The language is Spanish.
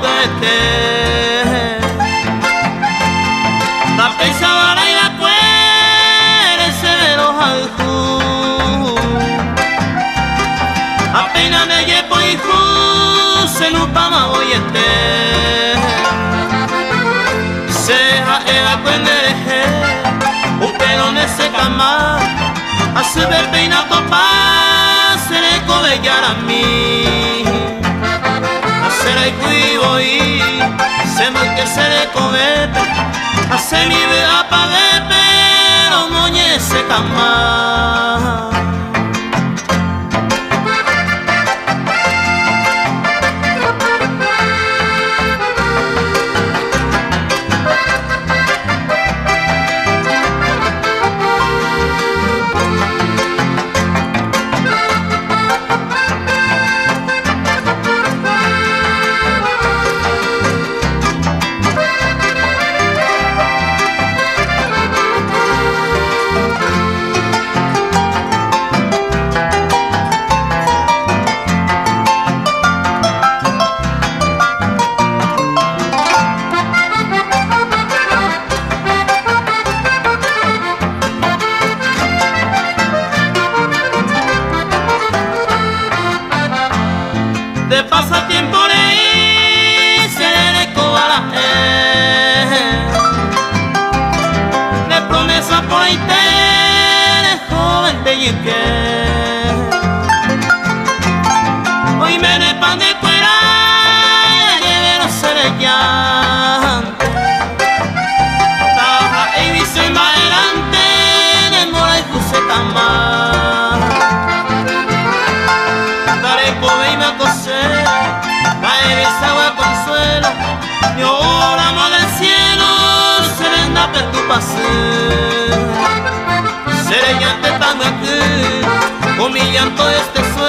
cuete la pensaba la ira cuere se ve los aljú apenas me llevo hijo se lupa ma oyete se era cuende un pelo ne se cama hace ver peina topa se le colegara a mí hacer el cuivo y se me que se le comete hace mi vida pa' ver pero moñe se cama. De pasatiempo le se le coba la de promesa por ahí te joven te llegué hoy me de pan de cuera lleve no se le llante taja y dice más adelante de mora y puse tan mal daré come y me acosé cae esa agua consuelo y ahora amor del cielo se venda per tu pase seré llante tan aquí humillando este suelo